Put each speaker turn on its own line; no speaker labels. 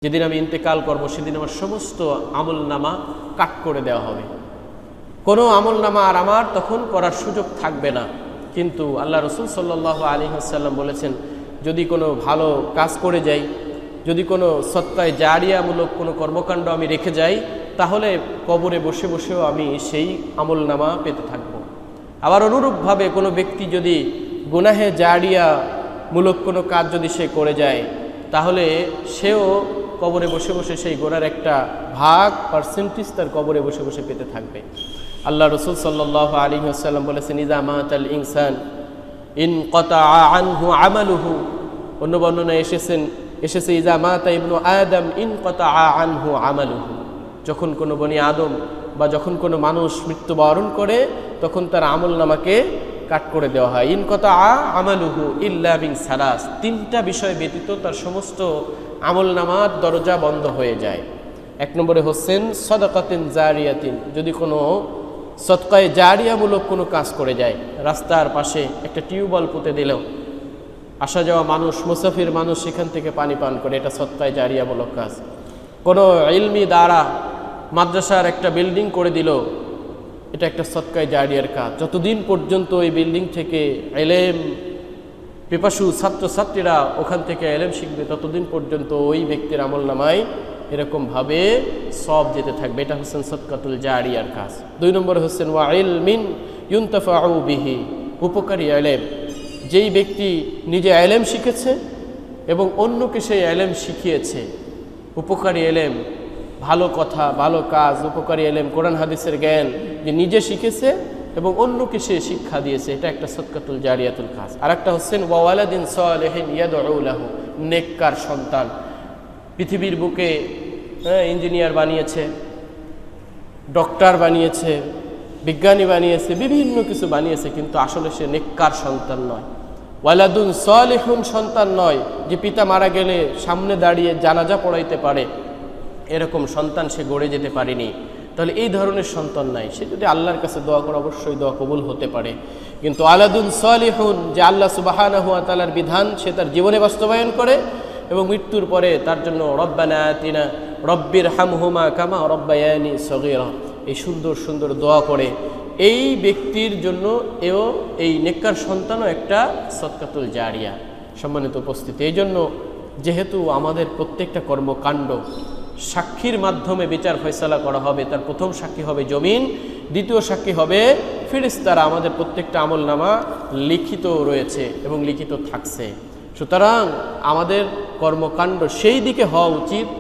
যেদিন আমি ইন্তেকাল করব সেদিন আমার সমস্ত আমলনামা কাট করে দেওয়া হবে। কোনো আমলনামা আর আমার তখন করার সুযোগ থাকবে না। কিন্তু আল্লাহ রসুল সাল্লাল্লাহু আলাইহি ওয়াসাল্লাম বলেছেন, যদি কোনো ভালো কাজ করে যাই, যদি কোনো সৎকায় জারিয়ামূলক কোনো কর্মকাণ্ড আমি রেখে যাই, তাহলে কবরে বসে বসেও আমি সেই আমলনামা পেতে থাকব। আবার অনুরূপভাবে কোনো ব্যক্তি যদি গুনাহে জারিয়ামূলক কোনো কাজ যদি সে করে যায়, তাহলে সেও কবরে বসে বসে সেই গোনার একটা ভাগ পার্সেন্টেজ তার কবরে বসে বসে পেতে থাকবে। আল্লাহ রসুল সাল্লাল্লাহু আলাইহি ওয়াসাল্লাম বলেছেন, ইযা মাতাল ইনসান ইনকাতা আনহু আমালুহু। অন্য বর্ণনায় এসেছে ইযা মাতা ইবনু আদম ইনকাতা আনহু আমালুহু। যখন কোনো বনি আদম বা যখন কোনো মানুষ মৃত্যুবরণ করে, তখন তার আমলনামাকে কাট করে দেওয়া হয়। ইনকাতা আমালুহু ইল্লা মিন সালাস, তিনটা বিষয় ব্যতীত তার সমস্ত আমলনামার দরজা বন্ধ হয়ে যায়। এক নম্বরে হচ্ছেন সাদাকাতিন জারিয়াতিন, যদি কোনো সদকায়ে জারিয়ামূলক কোনো কাজ করে যায়। রাস্তার পাশে একটা টিউবওয়েল পুঁতে দিল, আসা যাওয়া মানুষ, মুসাফির মানুষ সেখান থেকে পানি পান করে, এটা সদকায়ে জারিয়ামূলক কাজ। কোনো ইলমি দ্বারা মাদ্রাসার একটা বিল্ডিং করে দিল, এটা একটা সদকায়ে জারিয়ার কাজ। যতদিন পর্যন্ত ওই বিল্ডিং থেকে এলেম পিপাসু ছাত্রছাত্রীরা ওখান থেকে এলেম শিখবে, ততদিন পর্যন্ত ওই ব্যক্তির আমলনামায় এরকমভাবে সব যেতে থাকবে। এটা হচ্ছেন সদকাতুল জারিয়ার কাজ। দুই নম্বরে হচ্ছেন ওয়া ইলমিন ইউনতাফাউ বিহি, উপকারী এলেম। যেই ব্যক্তি নিজে এলেম শিখেছে এবং অন্যকে সেই এলেম শিখিয়েছে, উপকারী এলেম, ভালো কথা, ভালো কাজ, উপকারী এলেম, কোরআন হাদিসের জ্ঞান যে নিজে শিখেছে এবং অন্যকে সে শিক্ষা দিয়েছে, এটা একটা সদকাতুল জারিয়াতুল কাজ। আর একটা হচ্ছেন ওয়া ওয়ালাদিন সালিহিন ইয়াদউ লাহু, নেককার সন্তান। পৃথিবীর বুকে ইঞ্জিনিয়ার বানিয়েছে, ডক্টর বানিয়েছে, বিজ্ঞানী বানিয়েছে, বিভিন্ন কিছু বানিয়েছে, কিন্তু আসলে সে নেককার সন্তান নয়। ওয়ালাদুন সালিহুন, সন্তান নয় যে পিতা মারা গেলে সামনে দাঁড়িয়ে জানাজা পড়াইতে পারে, এরকম সন্তান সে গড়ে যেতে পারেনি। তাহলে এই ধরনের সন্তান নাই। সে যদি আল্লাহর কাছে দোয়া করে, অবশ্যই দোয়া কবুল হতে পারে। কিন্তু আলাদুন সালিহুন, যে আল্লাহ সুবহানাহু ওয়া তাআলার বিধান সে তার জীবনে বাস্তবায়ন করে এবং মৃত্যুর পরে তার জন্য রব্বানা আতিনা রব্বির হামহুমা কামা রব্বায়ানি সগীরা, এই সুন্দর সুন্দর দোয়া করে, এই ব্যক্তির জন্য এই নেককার সন্তানও একটা সদকাতুল জারিয়া। সম্মানিত উপস্থিতি, এই জন্য যেহেতু আমাদের প্রত্যেকটা কর্মকাণ্ড সাক্ষীর মাধ্যমে বিচার ফয়সালা করা হবে, তার প্রথম সাক্ষী হবে জমিন, দ্বিতীয় সাক্ষী হবে ফেরেশতারা। আমাদের প্রত্যেকটা আমলনামা লিখিত রয়েছে এবং লিখিত থাকছে। সুতরাং আমাদের কর্মকাণ্ড সেই দিকে হওয়া উচিত